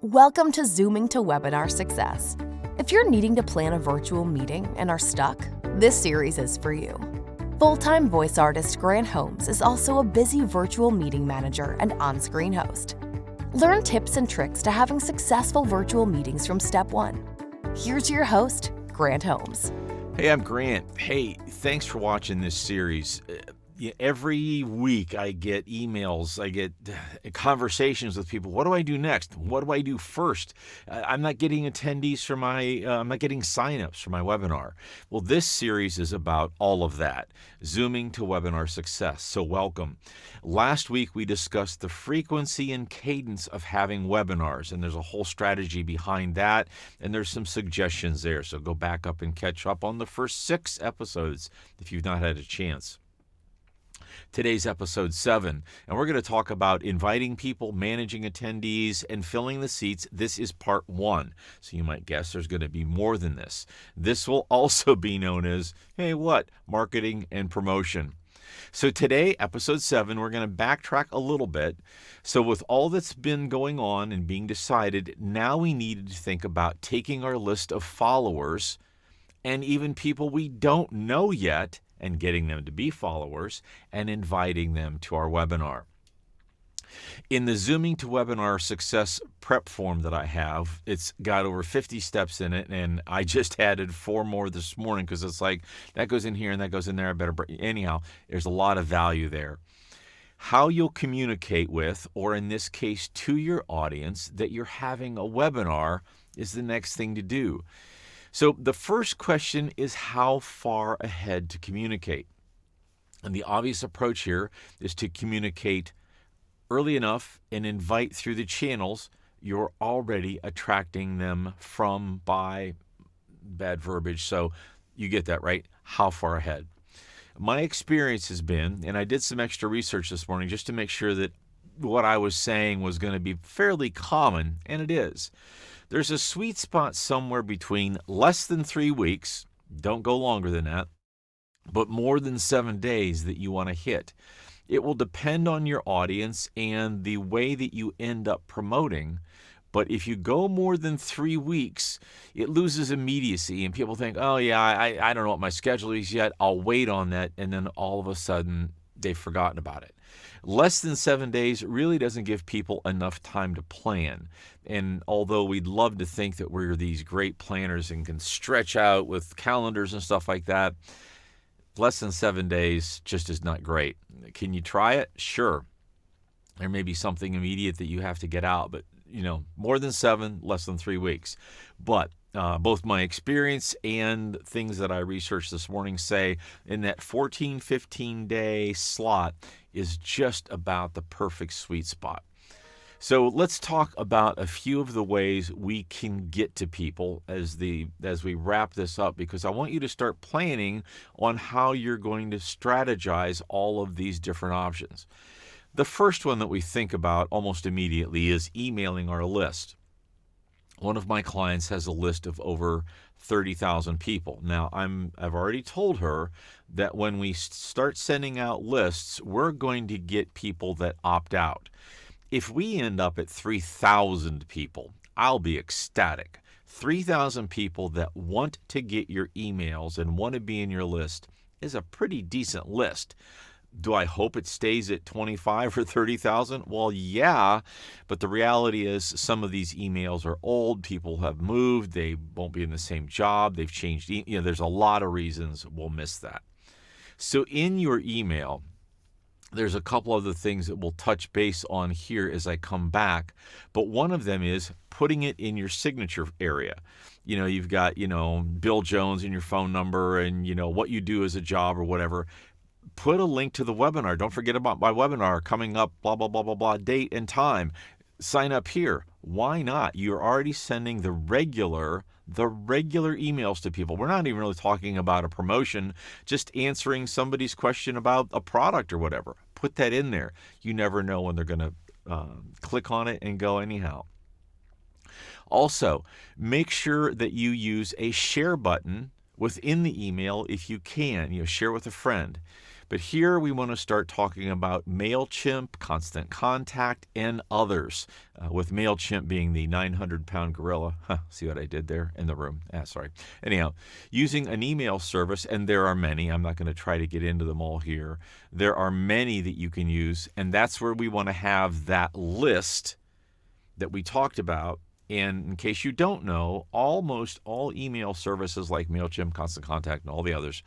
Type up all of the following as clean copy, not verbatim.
Welcome to Zooming to Webinar Success. If you're needing to plan a virtual meeting and are stuck, this series is for you. Full-time voice artist Grant Holmes is also a busy virtual meeting manager and on-screen host. Learn tips and tricks to having successful virtual meetings from step one. Here's your host, Grant Holmes. Hey, I'm Grant. Hey, thanks for watching this series. Every week I get emails, I get conversations with people. What do I do next? What do I do first? I'm not getting attendees for I'm not getting signups for my webinar. Well, this series is about all of that, Zooming to Webinar Success. So welcome. Last week we discussed the frequency and cadence of having webinars, and there's a whole strategy behind that, and there's some suggestions there. So go back up and catch up on the first 6 episodes if you've not had a chance. Today's episode 7, and we're going to talk about inviting people, managing attendees, and filling the seats. This is part 1, so you might guess there's going to be more than this. This will also be known as, marketing and promotion. So today, episode 7, we're going to backtrack a little bit. So with all that's been going on and being decided, now we needed to think about taking our list of followers and even people we don't know yet and getting them to be followers and inviting them to our webinar. In the Zooming to Webinar Success prep form that I have, it's got over 50 steps in it, and I just added 4 more this morning because it's like that goes in here and that goes in there. Anyhow, there's a lot of value there. How you'll communicate with, or in this case to your audience, that you're having a webinar is the next thing to do. So the first question is how far ahead to communicate. And the obvious approach here is to communicate early enough and invite through the channels you're already attracting them from by bad verbiage. So you get that, right? How far ahead? My experience has been, and I did some extra research this morning just to make sure that what I was saying was going to be fairly common, and it is. There's a sweet spot somewhere between less than 3 weeks, don't go longer than that, but more than 7 days that you want to hit. It will depend on your audience and the way that you end up promoting, but if you go more than 3 weeks, it loses immediacy and people think, oh yeah, I don't know what my schedule is yet, I'll wait on that, and then all of a sudden they've forgotten about it. Less than 7 days really doesn't give people enough time to plan. And although we'd love to think that we're these great planners and can stretch out with calendars and stuff like that, less than 7 days just is not great. Can you try it? Sure. There may be something immediate that you have to get out, but more than 7, less than 3 weeks. But both my experience and things that I researched this morning say in that 14, 15-day slot is just about the perfect sweet spot. So let's talk about a few of the ways we can get to people as we wrap this up, because I want you to start planning on how you're going to strategize all of these different options. The first one that we think about almost immediately is emailing our list. One of my clients has a list of over 30,000 people. Now, I've already told her that when we start sending out lists, we're going to get people that opt out. If we end up at 3,000 people, I'll be ecstatic. 3,000 people that want to get your emails and want to be in your list is a pretty decent list. Do I hope it stays at 25 or 30,000? Well, yeah, but the reality is some of these emails are old. People have moved. They won't be in the same job. They've changed. There's a lot of reasons we'll miss that. So in your email, there's a couple other things that we'll touch base on here as I come back, but one of them is putting it in your signature area. You've got, Bill Jones and your phone number and, what you do as a job or whatever. Put a link to the webinar. Don't forget about my webinar coming up, blah, blah, blah, blah, blah, date and time. Sign up here. Why not? You're already sending the regular emails to people. We're not even really talking about a promotion, just answering somebody's question about a product or whatever. Put that in there. You never know when they're going to click on it and go anyhow. Also, make sure that you use a share button within the email if you can. Share with a friend. But here we want to start talking about MailChimp, Constant Contact, and others, with MailChimp being the 900-pound gorilla. See what I did there in the room? Sorry. Anyhow, using an email service, and there are many. I'm not going to try to get into them all here. There are many that you can use, and that's where we want to have that list that we talked about. And in case you don't know, almost all email services like MailChimp, Constant Contact, and all the others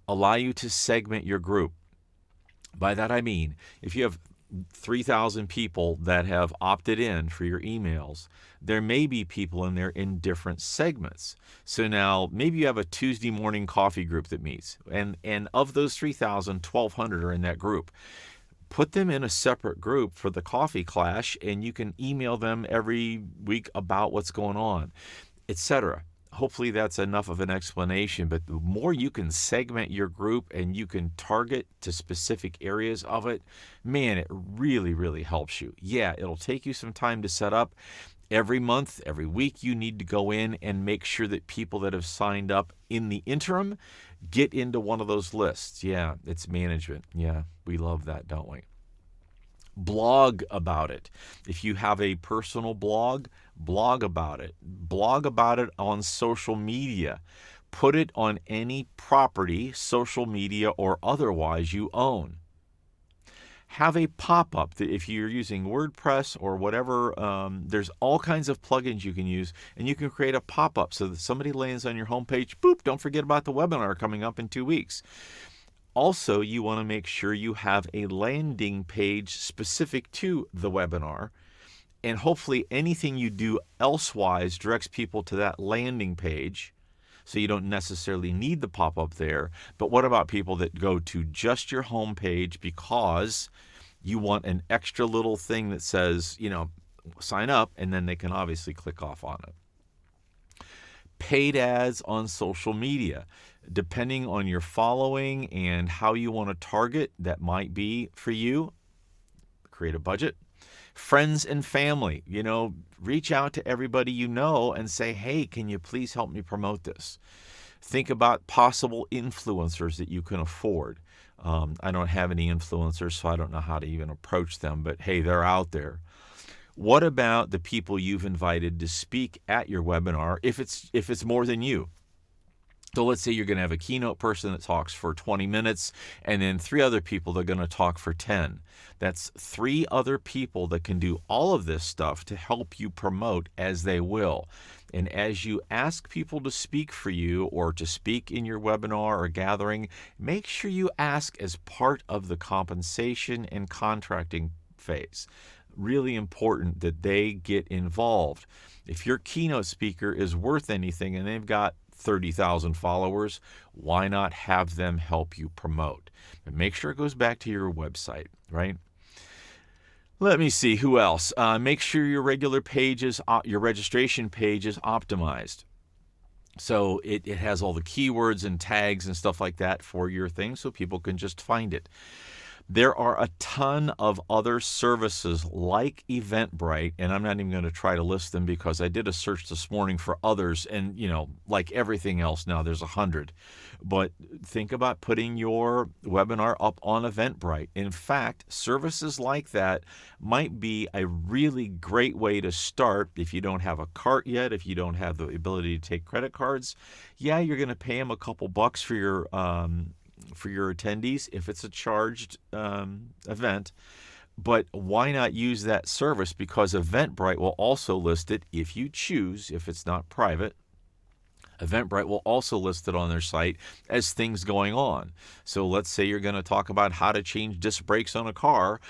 allow you to segment your group. By that I mean, if you have 3,000 people that have opted in for your emails, there may be people in there in different segments. So now maybe you have a Tuesday morning coffee group that meets, and of those 3,000, 1,200 are in that group. Put them in a separate group for the coffee clash, and you can email them every week about what's going on, etc. Hopefully that's enough of an explanation, but the more you can segment your group and you can target to specific areas of it, man, it really, really helps you. Yeah, it'll take you some time to set up. Every month, every week, you need to go in and make sure that people that have signed up in the interim get into one of those lists. Yeah, it's management. Yeah, we love that, don't we? Blog about it. If you have a personal blog, blog about it. Blog about it on social media. Put it on any property, social media or otherwise, you own. Have a pop-up that if you're using WordPress or whatever, there's all kinds of plugins you can use, and you can create a pop-up so that somebody lands on your homepage, boop, don't forget about the webinar coming up in 2 weeks. Also, you want to make sure you have a landing page specific to the webinar, and hopefully anything you do elsewise directs people to that landing page, so you don't necessarily need the pop-up there. But what about people that go to just your homepage because you want an extra little thing that says, sign up, and then they can obviously click off on it. Paid ads on social media. Depending on your following and how you want to target, that might be for you. Create a budget. Friends and family, reach out to everybody you know and say, hey, can you please help me promote this? Think about possible influencers that you can afford. I don't have any influencers, so I don't know how to even approach them, but hey, they're out there. What about the people you've invited to speak at your webinar if it's more than you? So let's say you're going to have a keynote person that talks for 20 minutes and then 3 other people that are going to talk for 10. That's 3 other people that can do all of this stuff to help you promote as they will. And as you ask people to speak for you or to speak in your webinar or gathering, make sure you ask as part of the compensation and contracting phase. Really important that they get involved. If your keynote speaker is worth anything and they've got 30,000 followers, why not have them help you promote? And make sure it goes back to your website, right? Let me see, who else? Make sure your regular pages, your registration page is optimized. So it has all the keywords and tags and stuff like that for your thing so people can just find it. There are a ton of other services like Eventbrite, and I'm not even going to try to list them because I did a search this morning for others, and like everything else now, there's 100. But think about putting your webinar up on Eventbrite. In fact, services like that might be a really great way to start if you don't have a cart yet, if you don't have the ability to take credit cards. Yeah, you're going to pay them a couple bucks for your attendees if it's a charged event, but why not use that service? Because Eventbrite will also list it if you choose, if it's not private. Eventbrite will also list it on their site as things going on. So let's say you're going to talk about how to change disc brakes on a car.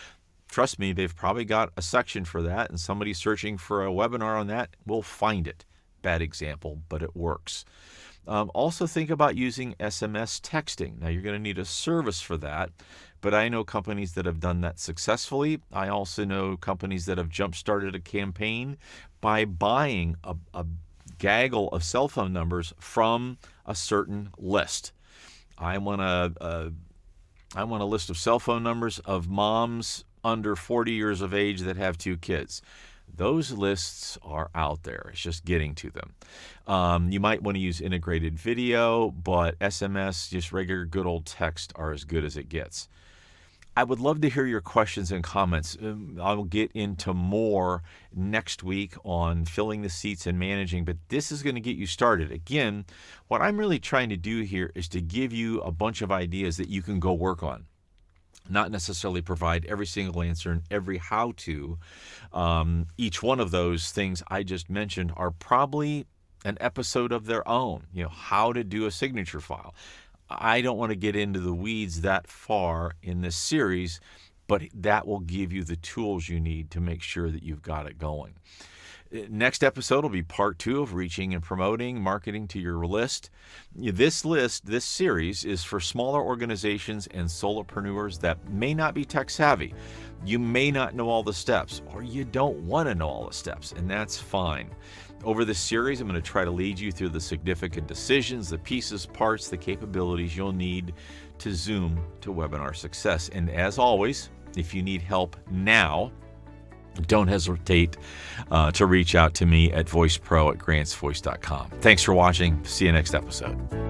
Trust me, they've probably got a section for that, and somebody searching for a webinar on that will find it. Bad example, but it works. Also think about using SMS texting. Now, you're going to need a service for that, but I know companies that have done that successfully. I also know companies that have jump-started a campaign by buying a gaggle of cell phone numbers from a certain list. I want a list of cell phone numbers of moms under 40 years of age that have 2 kids. Those lists are out there. It's just getting to them. You might want to use integrated video, but SMS, just regular good old text, are as good as it gets. I would love to hear your questions and comments. I will get into more next week on filling the seats and managing, but this is going to get you started. Again, what I'm really trying to do here is to give you a bunch of ideas that you can go work on. Not necessarily provide every single answer and every how-to. Each one of those things I just mentioned are probably an episode of their own. How to do a signature file. I don't want to get into the weeds that far in this series, but that will give you the tools you need to make sure that you've got it going. Next episode will be part 2 of reaching and promoting marketing to your list. This series is for smaller organizations and solopreneurs that may not be tech savvy. You may not know all the steps, or you don't want to know all the steps, and that's fine. Over this series, I'm going to try to lead you through the significant decisions, the pieces, parts, the capabilities you'll need to zoom to webinar success. And as always, if you need help now, don't hesitate to reach out to me at voicepro@grantsvoice.com. Thanks for watching. See you next episode.